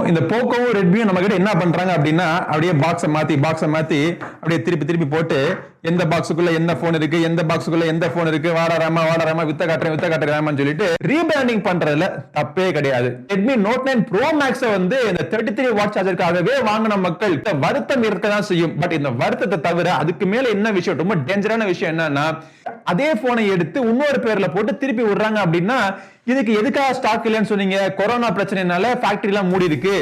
இந்த போக்கோவும் ரெட்மியும் நம்ம கிட்ட என்ன பண்றாங்க அப்படின்னா அப்படியே பாக்ஸை மாத்தி அப்படியே திருப்பி போட்டு எந்த பாக்ஸுக்குள்ள என்ன போன் இருக்கு, எந்த பாக்ஸுக்குள்ள எந்த போன் இருக்கு, வாடாராமா வித்த காட்டுறேன் சொல்லிட்டு ரீபிராண்டிங் பண்றதுல தப்பே கிடையாது. ரெட்மி நோட் 9 ப்ரோ மேக்ஸை வந்து இந்த 33 வாட் சார்ஜருக்காகவே வாங்கின மக்கள் வருத்தம் இருக்கதான் செய்யும். பட் இந்த வருத்தத்தை தவிர அதுக்கு மேல என்ன விஷயம், ரொம்ப டேஞ்சரான விஷயம் என்னன்னா, அதே போனை எடுத்து இன்னொரு பேர்ல போட்டு திருப்பி விடுறாங்க. அப்படின்னா இதுக்கு எதுக்காக ஸ்டாக் இல்லைன்னு சொன்னீங்க? கொரோனா பிரச்சனைனால ஃபேக்டரி எல்லாம் மூடி இருக்கு.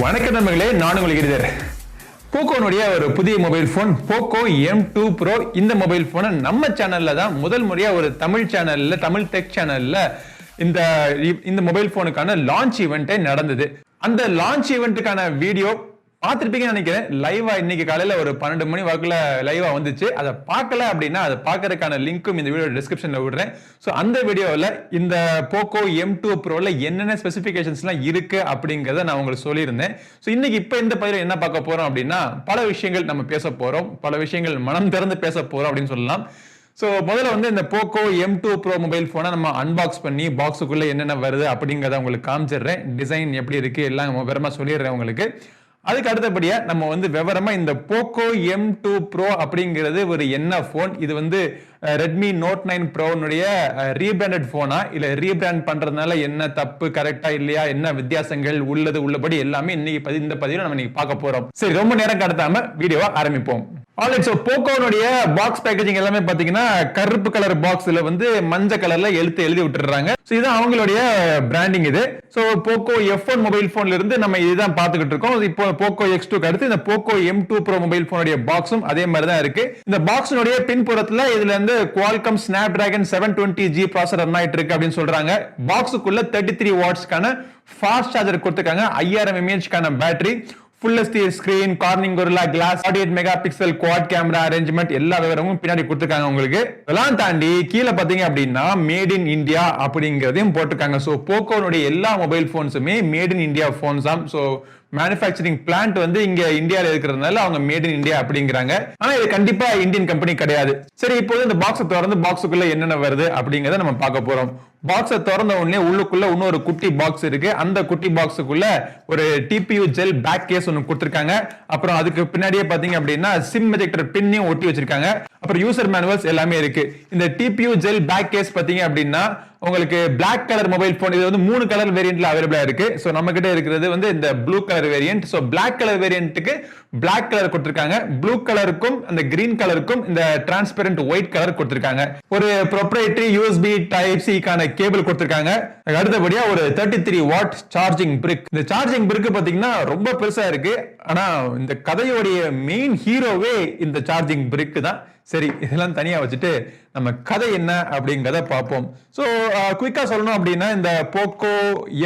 வணக்கம் நண்பர்களே, நான் உங்களுக்கு கிரிதர். போக்கோனுடைய ஒரு புதிய mobile phone Poco M2 Pro. இந்த மொபைல் போனை நம்ம சேனல்ல தான் முதல் முறையா ஒரு தமிழ் சேனல்ல, தமிழ் டெக் சேனல்ல இந்த மொபைல் போனுக்கான லான்ச் ஈவென்ட் நடந்தது. அந்த லான்ச் ஈவென்ட்டுக்கான வீடியோ பார்த்திருப்பீங்கன்னு நினைக்கிறேன். லைவா இன்னைக்கு காலையில ஒரு 12 மணி வாக்குல லைவா வந்துச்சு. அதை பார்க்கல அப்படின்னா அதை பார்க்கறதுக்கான லிங்க்கும் இந்த வீடியோ டிஸ்கிரிப்ஷன்ல விடுறேன். ஸோ அந்த வீடியோவில் இந்த Poco M2 Proல என்னென்ன ஸ்பெசிஃபிகேஷன்ஸ்லாம் இருக்கு அப்படிங்கிறத நான் உங்களுக்கு சொல்லியிருந்தேன். ஸோ இன்னைக்கு இப்போ இந்த பதிவில் என்ன பார்க்க போறோம் அப்படின்னா, பல விஷயங்கள் நம்ம பேச போறோம், பல விஷயங்கள் மனம் திறந்து பேச போறோம் அப்படின்னு சொல்லலாம். ஸோ முதல்ல வந்து இந்த Poco M2 Pro மொபைல் போனை நம்ம அன்பாக்ஸ் பண்ணி பாக்ஸுக்குள்ள என்னென்ன வருது அப்படிங்கிறத உங்களுக்கு காமிச்சிடுறேன். டிசைன் எப்படி இருக்கு எல்லாம் விவரமா சொல்லிடுறேன் உங்களுக்கு. அதுக்கு அடுத்தபடியா நம்ம வந்து விவரமா இந்த Poco M2 Pro அப்படிங்கிறது ஒரு என்ன போன், இது வந்து ரெட்மி நோட் 9 ப்ரோனுடைய ரீபிராண்டட் போனா இல்ல ரீபிராண்ட் பண்றதுனால என்ன தப்பு, கரெக்டா இல்லையா, என்ன வித்தியாசங்கள் உள்ளபடி எல்லாமே இன்னைக்கு இந்த பதிவில் நம்ம இன்னைக்கு பார்க்க போறோம். சரி, ரொம்ப நேரம் கடத்தாம வீடியோவை ஆரம்பிப்போம். ஆல்ரைட், சோ போக்கோனுடைய பாக்ஸ் பேக்கேஜிங் எல்லாமே பாத்தீங்கன்னா கருப்பு கலர் பாக்ஸ்ல வந்து மஞ்சள் கலர்ல எழுதி விட்டுறாங்க. சோ இதுதான் அவங்களுடைய பிராண்டிங். இது சோ Poco F1 மொபைல் போன்ல இருந்து நம்ம இதுதான் பாத்துக்கிட்டு இருக்கோம். இப்போ Poco X2 அடுத்து இந்த Poco M2 Pro மொபைல் போனுடைய பாக்ஸும் அதே மாதிரி தான் இருக்கு. இந்த பாக்ஸினுடைய பின்புறத்துல இதுல இருந்து Qualcomm Snapdragon 720G processor run ஆயிட்டு இருக்கு அப்படின்னு சொல்றாங்க. பாக்ஸுக்குள்ள 33 வாட்ஸ்க்கான ஃபாஸ்ட் சார்ஜர் கொடுத்திருக்காங்க, 5000 mAh battery, full HD screen, corning gorilla glass, 48 megapixel quad camera arrangement, எல்லா விவரமும் பின்னாடி கொடுத்திருக்காங்க உங்களுக்கு. இதெல்லாம் தாண்டி கீழே பாத்தீங்க அப்படின்னா மேட் இன் இந்தியா அப்படிங்கறதையும் போட்டிருக்காங்க. சோ போக்கோனுடைய எல்லா மொபைல் போன்ஸுமே மேட் இன் இந்தியா போன்ஸ் தான். சோ மேனுஃபேக்சரிங் பிளான்ட் வந்து இங்க இந்தியால இருக்கிறதுனால அவங்க மேட் இன் இந்தியா அப்படிங்கிறாங்க. ஆனா இது கண்டிப்பா இந்தியன் கம்பெனி கிடையாது. சரி, இப்போ இந்த பாக்ஸை திறந்து பாக்ஸுக்குள்ள என்னென்ன வருது அப்படிங்கறத நம்ம பார்க்க போறோம். பாக்ஸை திறந்த உடனே உள்ளுக்குள்ள இன்னொரு குட்டி பாக்ஸ் இருக்கு. அந்த குட்டி பாக்ஸுக்குள்ள ஒரு டிபியூ ஜெல் பேக் கேஸ் ஒன்னு கொடுத்திருக்காங்க. அப்புறம் அதுக்கு பின்னாடியே பாத்தீங்க அப்படின்னா சிம் எஜெக்டர் பின்னையும் ஒட்டி வச்சிருக்காங்க. அப்புறம் யூசர் மேனுவல்ஸ் எல்லாமே இருக்கு. இந்த டிபியூ ஜெல் பேக் கேஸ் பாத்தீங்க அப்படின்னா உங்களுக்கு Black கலர் மொபைல் போன், இது வந்து 3 கலர் வேரியன்ட்ல அவைலபிளா இருக்கு. சோ நம்ம கிட்ட இருக்கிறது வந்து இந்த blue colour variant. So Black colour வேரியன்ட்க்கு Black கலர் கொடுத்திருக்காங்க. ப்ளூ கலருக்கும் அந்த கிரீன் கலருக்கும் இந்த டிரான்ஸ்பரண்ட் ஒயிட் கலர் கொடுத்திருக்காங்க. ஒரு ப்ரொப்ரைட்டரி USB டைப் C கான கேபிள் கொடுத்திருக்காங்க. அடுத்தபடியா ஒரு 33 வாட் சார்ஜிங் பிரிக். இந்த சார்ஜிங் பிரிக் பாத்தீங்கன்னா ரொம்ப பெருசா இருக்கு. ஆனா இந்த கதையோடைய மெயின் ஹீரோவே இந்த சார்ஜிங் பிரிக் தான். சரி, இதெல்லாம் தனியா வச்சுட்டு நம்ம கதை என்ன அப்படிங்கறத பார்ப்போம். சோ குயிக்கா சொல்லணும் அப்படின்னா இந்த Poco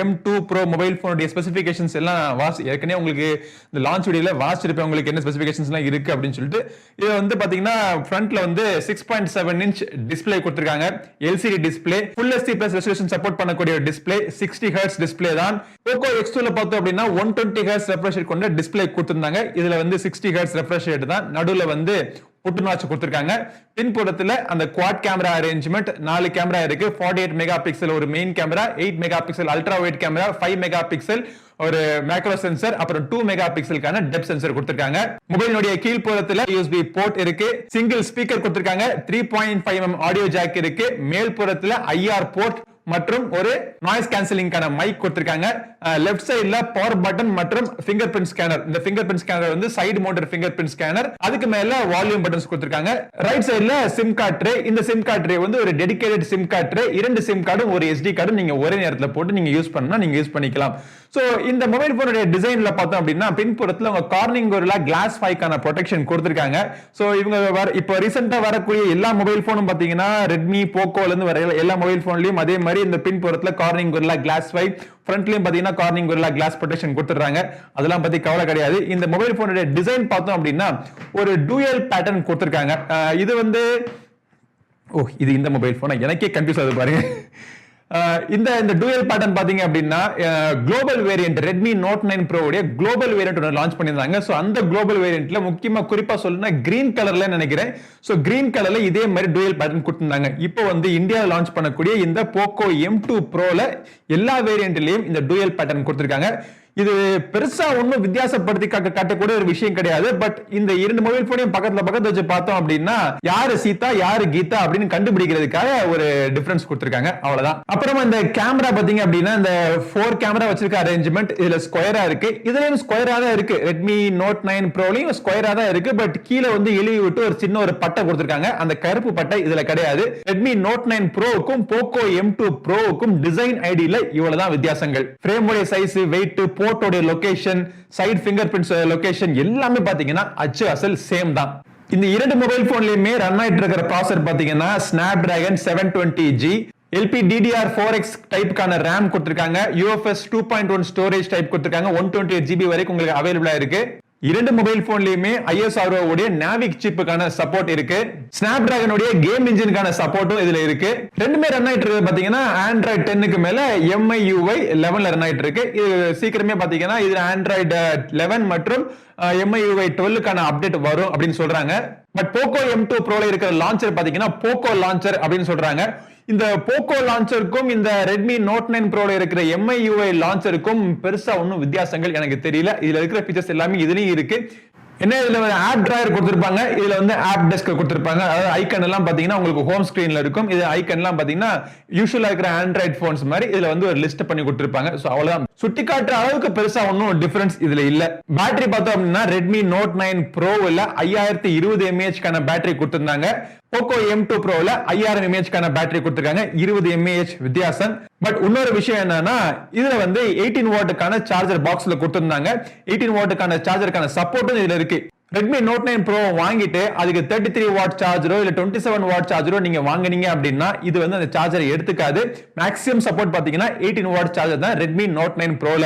M2 Pro மொபைல் போனுடைய ஸ்பெசிபிகேஷன்ஸ் எல்லாம் ஏற்கனவே உங்களுக்கு இந்த லான்ச் வீடியோல வாசிச்சிருப்பேன் உங்களுக்கு என்ன ஸ்பெசிபிகேஷன்ஸ் எல்லாம் இருக்கு அப்படின்னு சொல்லிட்டு. இது வந்து பாத்தீங்கன்னா ஃப்ரண்ட்ல வந்து 6.7 இன்ச் டிஸ்ப்ளே கொடுத்திருக்காங்க, LCD display, Full HD Plus resolution support பண்ணக்கூடிய டிஸ்ப்ளே, 60 Hz டிஸ்ப்ளே தான். Poco X2 ல பார்த்தோம் அப்படின்னா 120 Hz ரெஃப்ரெஷ் ரேட் கொண்ட டிஸ்ப்ளே கொடுத்திருந்தாங்க. இதுல வந்து 60 Hz ரெஃப்ரெஷ் ரேட் தான். நடுவுல வந்து புட்டுநாச்சு கொடுத்திருக்காங்க. பின்புறத்துல அந்த குவாட் கேமரா அரேஞ்ச்மெண்ட், 4 கேமரா இருக்கு. 48 மெகாபிக்சல் ஒரு main camera, 8 megapixel ultra wide camera, 5 megapixel ஒரு மேக்ரோ சென்சர், அப்புறம் 2 மெகாபிக்சலுக்கான டெப்த் சென்சர் கொடுத்திருக்காங்க. மொபைலுடைய கீழ்ப்புறத்துல USB போர்ட் இருக்கு, சிங்கிள் ஸ்பீக்கர் கொடுத்திருக்காங்க, 3.5mm ஆடியோ ஜாக் இருக்கு, மேல் புறத்துல IR போர்ட் மற்றும் ஒரு நாய்ஸ் கேன்சலிங்கான மைக் கொடுத்திருக்காங்க. லெஃப்ட் சைடுல பவர் பட்டன் மற்றும் ஃபிங்கர் பிரிண்ட் ஸ்கேனர். இந்த ஃபிங்கர் பிரிண்ட் ஸ்கேனர் வந்து side mounted finger print scanner. அதுக்கு மேல வால்யூம் பட்டன்ஸ் கொடுத்திருக்காங்க. ரைட் சைடுல சிம் கார்டு ட்ரே. இந்த சிம் கார்டு ட்ரே வந்து ஒரு dedicated sim card tray. 2 sim கார்டும் ஒரு SD கார்டும் நீங்க ஒரே நேரத்துல போட்டு நீங்க யூஸ் பண்ணா நீங்க யூஸ் பண்ணிக்கலாம். சோ இந்த மொபைல் போனுடைய டிசைன்ல பார்த்தோம் அப்படின்னா பின்புறத்துல உங்க கார்னிங் gorilla glass 5 கான ப்ரொடெக்ஷன் கொடுத்திருக்காங்க. சோ இவங்க இப்போ ரீசெண்டா வரக்கூடிய எல்லா மொபைல் போனும் பாத்தீங்கன்னா ரெட்மி போக்கோல இருந்து வர எல்லா மொபைல் போன்லயும் அதே மாதிரி இந்த பின்புறத்துல கார்னிங் gorilla glass 5, ஃப்ரண்ட்லயும் பாத்தீங்கன்னா கார்னிங் gorilla glass ப்ரொடெக்ஷன் கொடுத்துறாங்க. அதெல்லாம் பத்தி கவலை கிடையாது. இந்த மொபைல் போனுடைய டிசைன் பார்த்தோம் அப்படின்னா ஒரு டூயல் பேட்டர்ன் கொடுத்திருக்காங்க. இது வந்து இது இந்த மொபைல் போன் எனக்கே கன்ஃபியூஸ் ஆகுது பாருங்க. இந்த டூயல் பேட்டர்ன் பாத்தீங்க அப்படின்னா global variant Redmi note 9 pro உடைய குளோபல் வேரியன்ட் லான்ச் பண்ணியிருந்தாங்க. சோ அந்த குளோபல் வேரியன்ட்ல முக்கியமா குறிப்பா சொல்லணும்னா கிரீன் கலர்ல நினைக்கிறேன். சோ கிரீன் கலர்ல இதே மாதிரி டூயல் பேட்டர்ன் கொடுத்திருந்தாங்க. இப்போ வந்து இந்தியா லான்ச் பண்ணக்கூடிய இந்த போக்கோ M2 ப்ரோல எல்லா வேரியன்ட்லயும் இந்த டூயல் பேட்டர்ன் கொடுத்திருக்காங்க. இது பெருசா ஒன்னும் வித்தியாசப்படுத்தி காட்டக்கூடிய ஒரு விஷயம் கிடையாது. பட் இந்த இரண்டு மொபைல் போனையும் பக்கத்துல வச்சு பார்த்தோம் அப்படின்னா யாரு சீதா யாரு கீதா அப்படின்னு கண்டுபிடிக்கிறதுக்காக ஒரு டிஃபரன்ஸ் கொடுத்திருக்காங்க, அவ்வளவுதான். அப்புறமா இந்த கேமரா பாத்தீங்க அப்படின்னா இந்த 4 கேமரா வச்சிருக்க அரேஞ்ச்மெண்ட் இதுல ஸ்கொயரா இருக்கு. இதுலயும் ஸ்கொயரா தான் இருக்கு. ரெட்மி நோட் 9 ப்ரோலையும் ஸ்கொயரா தான் இருக்கு. பட் கீழே வந்து இழுவி விட்டு ஒரு சின்ன ஒரு பட்டை கொடுத்திருக்காங்க. அந்த கருப்பு பட்டை இதுல கிடையாது. ரெட்மி நோட் 9 ப்ரோவுக்கும் போக்கோ M2 ப்ரோவுக்கும் டிசைன் ஐடியில இவ்வளவுதான் வித்தியாசங்கள். ஃப்ரேமோட சைஸ், வெயிட், போர்ட்டோட லொகேஷன், சைடு ஃபிங்கர்பிரிண்ட்ஸ் லொகேஷன் எல்லாமே பாத்தீங்கன்னா அச்சு அசல் சேம் தான். இந்த இரண்டு மொபைல் போன்லயுமே ரன் ஆயிட்டு இருக்கிற ப்ராசஸர் பாத்தீங்கன்னா Snapdragon 720G, LPDDR4X டைப்புக்கான RAM கொடுத்திருக்காங்க. UFS 2.1 ஸ்டோரேஜ் டைப் கொடுத்திருக்காங்க. 128GB வரைக்கும் உங்களுக்கு அவைலபிளா இருக்கு. இரண்டு மொபைல் போன்லயுமே ISRO உடைய நாவிக் சிப்புக்கான சப்போர்ட் இருக்கு. Snapdragon உடைய கேம் இன்ஜினுக்கான சப்போர்ட்டும் இதுல இருக்கு. ரெண்டுமே ரன் ஆயிட்டு இருக்கு பாத்தீங்கன்னா Android 10க்கு மேல MIUI 11ல ரன் ஆயிட்டு இருக்கு. இது சீக்கிரமே பாத்தீங்கன்னா இதுல Android 11 மற்றும் MIUI 12க்கான அப்டேட் வரும் அப்படின்னு சொல்றாங்க. பட் போக்கோ M2 ப்ரோல இருக்கிற லான்ச்சர் பாத்தீங்கன்னா போக்கோ லான்ச்சர் அப்படின்னு சொல்றாங்க. இந்த போக்கோ லான்ச்சருக்கும் இந்த ரெட்மி நோட் 9 ப்ரோல இருக்கிற MIUI லான்ச்சருக்கும் பெருசா ஒன்னும் வித்தியாசங்கள் எனக்கு தெரியல. இதுல இருக்கிற ஃபீச்சர்ஸ் எல்லாமே இதுலயும் இருக்கு. என்ன இதுல ஆப் டிராயர் கொடுத்திருப்பாங்க. இதுல வந்து ஆப் டெஸ்க் கொடுத்திருப்பாங்க. அதாவது ஐக்கன் எல்லாம் பாத்தீங்கன்னா உங்களுக்கு ஹோம் ஸ்கிரீன்ல இருக்கும். இது ஐக்கன் எல்லாம் பாத்தீங்கன்னா யூசுவலா இருக்கிற ஆண்ட்ராய்ட் போன்ஸ் மாதிரி இதுல வந்து ஒரு லிஸ்ட் பண்ணி கொடுத்திருப்பாங்க. சோ அவ்வளவுதான். சுட்டி காட்டுற அளவுக்கு பெருசா ஒன்னும் டிஃபரன்ஸ் இதுல இல்ல. பேட்டரி பார்த்தோம் அப்படின்னா ரெட்மி நோட் 9 ப்ரோல 5020 mAh பேட்டரி கொடுத்திருந்தாங்க. போக்கோ M2 ப்ரோல 5000 mAh பேட்டரி கொடுத்திருக்காங்க. 20 mAh வித்தியாசம். பட் இன்னொரு விஷயம் என்னன்னா இதுல வந்து 18 வாட்டுக்கான சார்ஜர் பாக்ஸ்ல கொடுத்திருந்தாங்க. 18 வாட்டுக்கான சார்ஜருக்கான சப்போர்ட்டும் இதுல இருக்கு. ரெட்மி நோட் 9 ப்ரோ வாங்கிட்டு அதுக்கு 33 வாட் சார்ஜரோ இல்ல 27 வாட் சார்ஜரோ நீங்க வாங்குனீங்க அப்படின்னா இது வந்து அந்த சார்ஜரை எடுத்துக்காது. மேக்ஸிமம் சப்போர்ட் பாத்தீங்கன்னா 18 வாட் சார்ஜர் தான் ரெட்மி நோட் 9 ப்ரோல.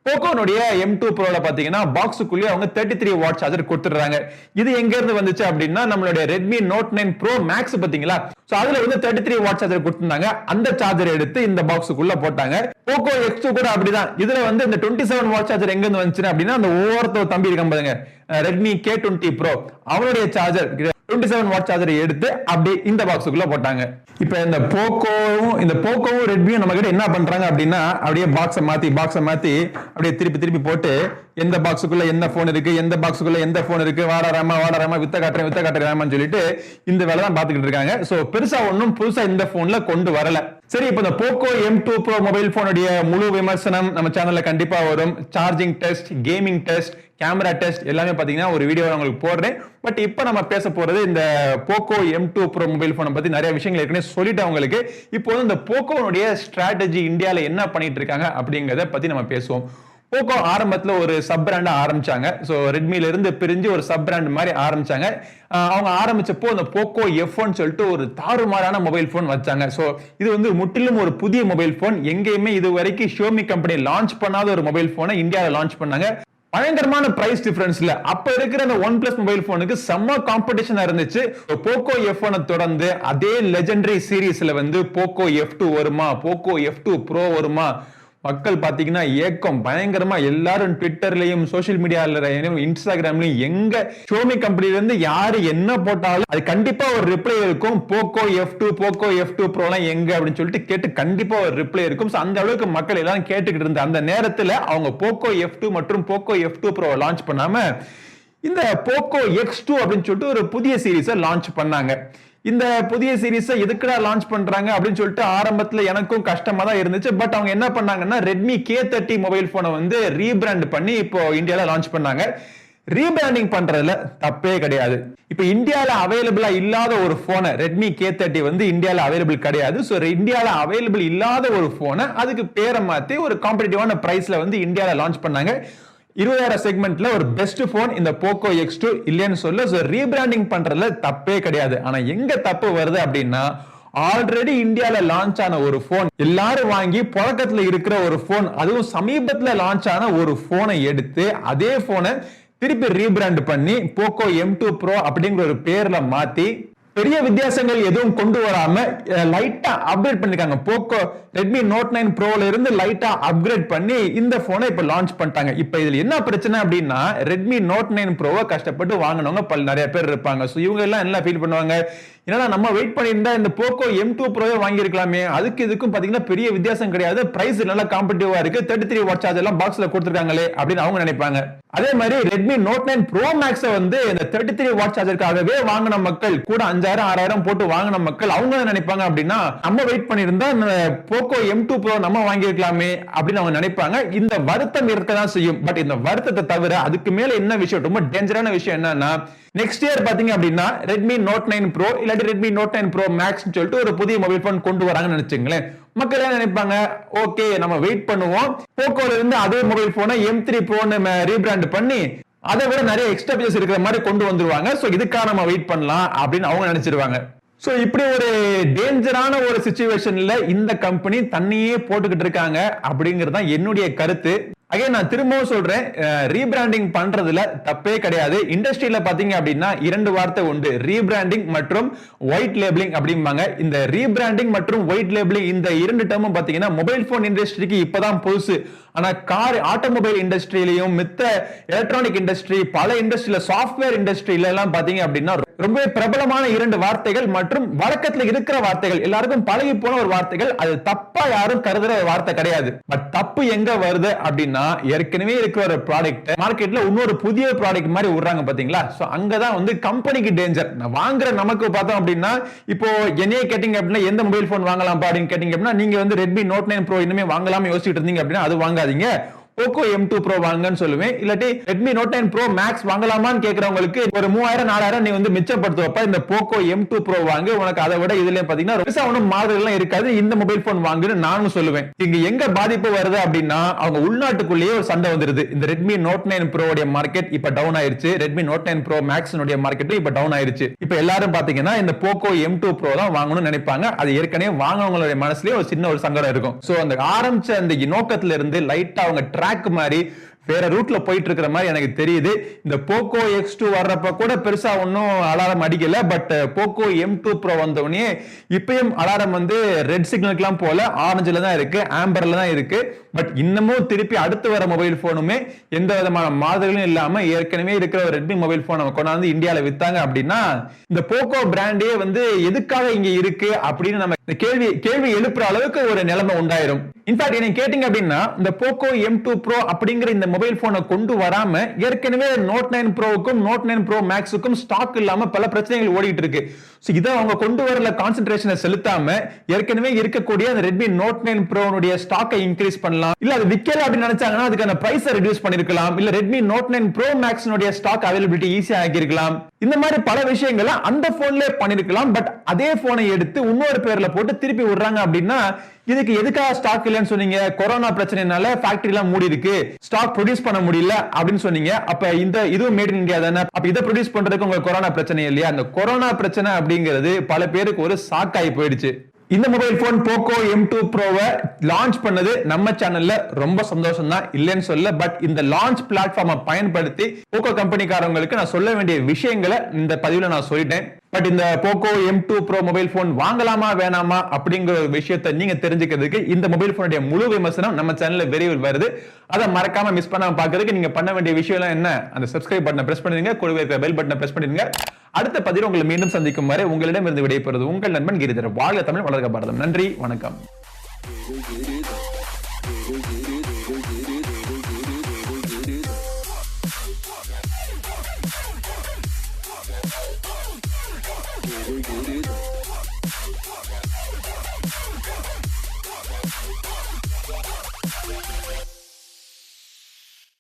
போக்கோனுடைய M2 ப்ரோல பாத்தீங்கன்னா பாக்ஸுக்குள்ளே அவங்க 33 வாட் சார்ஜர் கொடுத்துறாங்க. இது எங்க இருந்து வந்துச்சு அப்படின்னா நம்மளுடைய ரெட்மி நோட் 9 ப்ரோ மேக்ஸ் பாத்தீங்களா, சோ அதுல வந்து 33 வாட் சார்ஜர் கொடுத்திருந்தாங்க. அந்த சார்ஜர் எடுத்து இந்த பாக்ஸுக்குள்ள போட்டாங்க. போக்கோ X2 கூட அப்படிதான். இதுல வந்து இந்த 27 வாட் சார்ஜர் எங்க இருந்து வந்துச்சு அப்படின்னா அந்த ஒவ்வொருத்தர் தம்பி இருக்காங்க பாருங்க ரெட்மி K20 ப்ரோ அவருடைய சார்ஜர் 27 வாட் சார்ஜரை எடுத்து அப்படி இந்த பாக்ஸுக்குள்ள போட்டாங்க. இப்ப இந்த போக்கோவும் ரெட்மியும் நம்ம கிட்ட என்ன பண்றாங்க அப்படின்னா அப்படியே பாக்ஸை மாத்தி அப்படியே திருப்பி போட்டு எந்த பாக்ஸுக்குள்ள என்ன போன் இருக்கு, எந்த பாக்ஸுக்குள்ள எந்த போன் இருக்கு, வாடாராமா வித்த காட்டுறேன் சொல்லிட்டு இந்த வேலை தான் பாத்துக்கிட்டு இருக்காங்க. சோ பெருசா ஒன்னும் புதுசா இந்த போன்ல கொண்டு வரல. சரி, இப்ப இந்த போக்கோ M2 ப்ரோ மொபைல் போனுடைய முழு விமர்சனம் நம்ம சேனல்ல கண்டிப்பா வரும். Charging test, gaming test, camera test எல்லாமே பாத்தீங்கன்னா ஒரு வீடியோ உங்களுக்கு போடுறேன். பட் இப்ப நம்ம பேச போறது இந்த போக்கோ M2 ப்ரோ மொபைல் போனை பத்தி நிறைய விஷயங்கள் ஏற்கனவே சொல்லிட்டேன் உங்களுக்கு. இப்போ இந்த போக்கோனுடைய ஸ்ட்ராட்டஜி இந்தியால என்ன பண்ணிட்டு இருக்காங்க அப்படிங்கறத பத்தி நம்ம பேசுவோம். போக்கோ ஆரம்பத்துல ஒரு சப் பிராண்ட் ஆரம்பிச்சாங்க. சோ ரெட்மில இருந்து பிரிஞ்சு ஒரு சப் பிராண்ட் மாதிரி ஆரம்பிச்சாங்க. அவங்க ஆரம்பிச்சப்போ அந்த போக்கோ F1 சொல்லிட்டு ஒரு தாறுமாறான மொபைல் போன் வச்சாங்க. சோ இது வந்து முற்றிலும் ஒரு புதிய மொபைல் போன். எங்கேயுமே இது வரைக்கும் ஷியோமி கம்பெனி லான்ச் பண்ணாத ஒரு மொபைல் போனை இந்தியாவில் லான்ச் பண்ணாங்க. பயங்கரமான பிரைஸ் டிஃபரன்ஸ்ல அப்ப இருக்கிற அந்த OnePlus மொபைல் போனுக்கு செம்ம காம்படிஷனா இருந்துச்சு. போக்கோ F1 தொடர்ந்து அதே லெஜெண்டரி சீரீஸ்ல வந்து போக்கோ F2 வருமா, போக்கோ F2 ப்ரோ வருமா, மக்கள் பாத்தீங்கன்னா ஏக்கம் பயங்கரமா எல்லாரும் ட்விட்டர்லயும் சோசியல் மீடியாலயும் இன்ஸ்டாகிராம்லயும் எங்க ஷியோமி கம்பெனில இருந்து யாரு என்ன போட்டாலும் அது கண்டிப்பா ஒரு ரிப்ளை இருக்கும். போக்கோ F2 ப்ரோ எல்லாம் எங்க அப்படின்னு சொல்லிட்டு கேட்டு கண்டிப்பா ஒரு ரிப்ளை இருக்கும். அந்த அளவுக்கு மக்கள் எல்லாரும் கேட்டுக்கிட்டு இருந்த அந்த நேரத்துல அவங்க போக்கோ F2 மற்றும் போக்கோ F2 ப்ரோ லான்ச் பண்ணாம இந்த போக்கோ X2 அப்படின்னு சொல்லிட்டு ஒரு புதிய சீரீஸை லான்ச் பண்ணாங்க. இந்த புதிய சீரீஸை எதுக்குடா லான்ச் பண்றாங்க அப்படின்னு சொல்லிட்டு ஆரம்பத்துல எனக்கும் கஷ்டமா தான் இருந்துச்சு. பட் அவங்க என்ன பண்ணாங்கன்னா ரெட்மி K30 மொபைல் போனை வந்து ரீபிராண்ட் பண்ணி இப்போ இந்தியால லான்ச் பண்ணாங்க. ரீபிராண்டிங் பண்றதுல தப்பே கிடையாது. இப்ப இந்தியால அவைலபிளா இல்லாத ஒரு போனை ரெட்மி K30 வந்து இந்தியால அவைலபிள் கிடையாது. சோ இந்தியால அவைலபிள் இல்லாத ஒரு போனை அதுக்கு பேரை மாத்தி ஒரு காம்படிட்டிவான பிரைஸ்ல வந்து இந்தியால லான்ச் பண்ணாங்க. 20,000 செக்மெண்ட்ல ஒரு பெஸ்ட் போன் இந்த போக்கோ X2 இல்லைன்னு சொல்ல. சோ ரீபிராண்டிங் பண்றதுல தப்பே கிடையாது. ஆனா எங்க தப்பு வருது அப்படின்னா ஆல்ரெடி இந்தியால லான்ச் ஆன ஒரு போன், எல்லாரும் வாங்கி புழக்கத்துல இருக்கிற ஒரு போன், அதுவும் சமீபத்துல லான்ச் ஆன ஒரு போனை எடுத்து அதே போனை திருப்பி ரீபிராண்ட் பண்ணி போக்கோ M2 ப்ரோ அப்படிங்கிற ஒரு பேர்ல மாத்தி பெரிய வித்தியாசங்கள் எதுவும் கொண்டு வராம லைட்டா அப்கிரேட் பண்ணிருக்காங்க. போக்கோ ரெட்மி நோட் 9 ப்ரோல இருந்து லைட்டா அப்கிரேட் பண்ணி இந்த போனை இப்ப லான்ச் பண்ணிட்டாங்க. இப்ப இதுல என்ன பிரச்சனை அப்படின்னா, ரெட்மி நோட் 9 ப்ரோவை கஷ்டப்பட்டு வாங்கினவங்க நிறைய பேர் இருப்பாங்க. சோ இவங்க எல்லாம் என்ன ஃபீல் பண்ணுவாங்க, ஏன்னா நம்ம வெயிட் பண்ணியிருந்தா இந்த போக்கோ M2 ப்ரோவே வாங்கியிருக்கலாமே, அதுக்கு இதுக்கும் பாத்தீங்கன்னா பெரிய வித்தியாசம் கிடையாது, பிரைஸ் நல்லா காம்படிட்டிவா இருக்கு, 33 வாட் சார்ஜ் எல்லாம் பாக்ஸ்ல கொடுத்திருக்காங்களே அப்படின்னு அவங்க நினைப்பாங்க. அதே மாதிரி ரெட்மி நோட் 9 ப்ரோ மேக்ஸ் வந்து இந்த 33 வாட் சார்ஜருக்காகவே வாங்கின மக்கள் கூட 5000 6000 போட்டு வாங்கின மக்கள் அவங்க நினைப்பாங்க அப்படின்னா, நம்ம வெயிட் பண்ணியிருந்தா போக்கோ M2 ப்ரோ நம்ம வாங்கியிருக்கலாமே அப்படின்னு அவங்க நினைப்பாங்க. இந்த வருத்தம் இருக்கதான் செய்யும். பட் இந்த வருத்தத்தை தவிர அதுக்கு மேல என்ன விஷயம், ரொம்ப டேஞ்சரான விஷயம் என்னன்னா, நெக்ஸ்ட் இயர் பாத்தீங்க அப்படின்னா ரெட்மி நோட் 9 ப்ரோ இல்லாட்டி ரெட்மி நோட் 9 ப்ரோ மேக்ஸ் சொல்லிட்டு ஒரு புதிய மொபைல் போன் கொண்டு வராங்கன்னு நினைச்சுங்களேன். மக்கள் என்ன நினைப்பாங்க, ஓகே நம்ம வெயிட் பண்ணுவோம், போக்கோல இருந்து அதே மொபைல் போனை M3 ப்ரோன்னு ரீபிராண்ட் பண்ணி அதை விட நிறைய எக்ஸ்ட்ரா ஃபீச்சர்ஸ் இருக்கிற மாதிரி கொண்டு வந்துருவாங்க. சோ இதுக்காக நம்ம வெயிட் பண்ணலாம் அப்படின்னு அவங்க நினைச்சிருவாங்க. சோ இப்படி ஒரு டேஞ்சரான ஒரு சிச்சுவேஷன்ல இந்த கம்பெனி தண்ணியே போட்டுக்கிட்டு இருக்காங்க அப்படிங்கிறது தான் என்னுடைய கருத்து. அகைன் நான் திரும்பவும் சொல்றேன், ரீபிராண்டிங் பண்றதுல தப்பே கிடையாது. இண்டஸ்ட்ரியில பாத்தீங்க அப்படின்னா இரண்டு வார்த்தை உண்டு, ரீபிராண்டிங் மற்றும் ஒயிட் லேபிளிங் அப்படிம்பாங்க. இந்த ரீபிராண்டிங் மற்றும் ஒயிட் லேபிளிங் இந்த இரண்டு டேர்மும் பாத்தீங்கன்னா மொபைல் போன் இண்டஸ்ட்ரிக்கு இப்பதான் புதுசு. ஆனா கார் ஆட்டோமொபைல் இண்டஸ்ட்ரியிலையும் மித்த எலக்ட்ரானிக் இண்டஸ்ட்ரி பல இண்டஸ்ட்ரியில சாஃப்ட்வேர் இண்டஸ்ட்ரியில எல்லாம் பாத்தீங்க அப்படின்னா ரொம்ப பிரபலமான இரண்டு வார்த்தைகள் மற்றும் வழக்கத்துல இருக்கிற வார்த்தைகள், எல்லாருக்கும் பழகி போன ஒரு வார்த்தைகள். அது தப்பா யாரும் கருதுற ஒரு வார்த்தை கிடையாது. பட் தப்பு எங்க வருது அப்படின்னா, ஏற்கனவே இருக்கிற ஒரு ப்ராடக்ட் மார்க்கெட்ல இன்னொரு புதிய ப்ராடக்ட் மாதிரி விடுறாங்க பாத்தீங்களா. சோ அங்கதான் வந்து கம்பெனிக்கு டேஞ்சர். வாங்குற நமக்கு பார்த்தோம் அப்படின்னா, இப்போ என்னையே கேட்டீங்க அப்படின்னா எந்த மொபைல் போன் வாங்கலாம் அப்படின்னு கேட்டீங்க அப்படின்னா, நீங்க வந்து ரெட்மி நோட் 9 ப்ரோ இனிமே வாங்கலாம்னு யோசிச்சுட்டு இருந்தீங்க அப்படின்னா அது வாங்காதீங்க, போக்கோ M2 ப்ரோ வாங்கன்னு சொல்லுவேன். இல்லாட்டி ரெட்மி நோட் 9 ப்ரோ மேக்ஸ் வாங்கலாமான்னு கேக்குறவங்களுக்கு ஒரு 3000 4000 நீ வந்து மிச்சப்படுத்துவப்ப இந்த போக்கோ M2 ப்ரோ வாங்கு, உனக்கு அதை விட இதுல பாத்தீங்கன்னா பெருசா ஒன்றும் மாடல்லாம் இருக்காது, இந்த மொபைல் போன் வாங்குன்னு நானும் சொல்லுவேன். இங்க எங்க பாதிப்பு வருது அப்படின்னா, அவங்க உள்நாட்டுக்குள்ளேயே ஒரு சண்டை வந்துருது. இந்த ரெட்மி நோட் 9 ப்ரோ உடைய மார்க்கெட் இப்ப டவுன் ஆயிருச்சு, ரெட்மி நோட் 9 ப்ரோ மேக்ஸ் உடைய மார்க்கெட் இப்ப டவுன் ஆயிருச்சு. இப்ப எல்லாரும் பாத்தீங்கன்னா இந்த போக்கோ M2 ப்ரோ தான் வாங்கணும்னு நினைப்பாங்க. அது ஏற்கனவே வாங்குறவங்களுடைய மனசுலயே ஒரு சின்ன ஒரு சங்கடம் இருக்கும். சோ அந்த ஆரம்பிச்ச அந்த நோக்கத்துல இருந்து லைட்டா அவங்க ட்ராக் மாதிரி வேற ரூட்ல போயிட்டு இருக்கிற மாதிரி எனக்கு தெரியுது. இந்த போக்கோ X2 வர்றப்ப கூட பெருசா ஒன்னும் அலாரம் அடிக்கல. பட் போக்கோ M2 ப்ரோ வந்தவனே இப்பயும் அலாரம் வந்து ரெட் சிக்னலுக்குலாம் போல, ஆரஞ்சுல தான் இருக்கு, ஆம்பர்ல தான் இருக்கு. பட் இன்னமும் திருப்பி அடுத்து வர மொபைல் போனுமே எந்த விதமான மாதங்களும் இல்லாம ஏற்கனவே இருக்கிற ஒரு ரெட்மி மொபைல் போன் அவங்க கொண்டாந்து இந்தியால வித்தாங்க அப்படின்னா, இந்த போக்கோ பிராண்டே வந்து எதுக்காக இங்க இருக்கு அப்படின்னு நம்ம கேள்வி எழுப்புற அளவுக்கு ஒரு நிலைமை உண்டாயிரும். இன்ஃபேக்ட் என்ன கேட்டீங்க அப்படின்னா, இந்த போக்கோ M2 ப்ரோ அப்படிங்கிற இந்த மொபைல் போனை கொண்டு வராம ஏற்கனவே நோட் 9 ப்ரோவுக்கும் நோட் 9 ப்ரோ மேக்ஸுக்கும் ஸ்டாக் இல்லாம பல பிரச்சனைகள் ஓடிட்டு இருக்கு. இதை அவங்க கொண்டு வரல கான்சென்ட்ரேஷனை செலுத்தாம ஏற்கனவே இருக்கக்கூடிய அந்த ரெட்மி நோட் 9 ப்ரோனுடைய ஸ்டாக்கை இன்க்ரீஸ் பண்ணலாம், இல்ல அது விக்கல அப்படின்னு நினைச்சாங்கன்னா அதுக்கான பிரைஸை ரெடியூஸ் பண்ணிருக்கலாம், இல்ல ரெட்மி நோட் 9 ப்ரோ மேக்ஸ்னுடைய ஸ்டாக் அவைலபிலிட்டி ஈஸியா ஆக்கியிருக்கலாம். இந்த மாதிரி பல விஷயங்களை அந்த போன்ல பண்ணிருக்கலாம். பட் அதே போனை எடுத்து இன்னொரு பேர்ல போட்டு திருப்பி விடுறாங்க அப்படின்னா, இதுக்கு எதுக்காக ஸ்டாக் இல்லைன்னு சொன்னீங்க, கொரோனா பிரச்சனைனால ஃபேக்டரி எல்லாம் மூடி இருக்கு, ஸ்டாக் ப்ரொடியூஸ் பண்ண முடியல அப்படின்னு சொன்னீங்க. அப்ப இந்த இதுவும் மேட் இன் இந்தியா தானே, அப்ப இதை ப்ரொடியூஸ் பண்றதுக்கு உங்களுக்கு கொரோனா பிரச்சனை இல்லையா? அந்த கொரோனா பிரச்சனை அப்படிங்கிறது பல பேருக்கு ஒரு ஷாக் ஆகி போயிடுச்சு. இந்த மொபைல் போன் போக்கோ M2 ப்ரோவை லான்ச் பண்ணது நம்ம சேனல்ல ரொம்ப சந்தோஷம் தான், இல்லைன்னு சொல்ல. பட் இந்த லான்ச் பிளாட்ஃபார்மை பயன்படுத்தி போக்கோ கம்பெனிக்காரங்களுக்கு நான் சொல்ல வேண்டிய விஷயங்களை இந்த பதிவுல நான் சொல்லிட்டேன். பட் இந்த Poco M2 bro mobile phone வாங்கலாமா வேணாமா அப்படிங்கிற விஷயத்தை நீங்க தெரிஞ்சுக்கிறதுக்கு இந்த மொபைல் போனுடைய முழு விமர்சனம் நம்ம சேனல்ல விரைவில் வருது. அதை மறக்காம மிஸ் பண்ணாம பாக்குறதுக்கு நீங்க பண்ண வேண்டிய விஷயம் என்ன, அந்த சப்ஸ்கிரைப் பட்டனை பிரஸ் பண்ணிடுங்க, கூடவே இருக்கிற பெல் பட்டனை பிரஸ் பண்ணிடுங்க. அடுத்த பதிவில் உங்களை மீண்டும் சந்திக்கும் வரை உங்களிடம் இருந்து விடைபெறுவது உங்கள் நண்பன் கிரிதர். வாழ்க தமிழ், வளர்க பாரதம். நன்றி, வணக்கம்.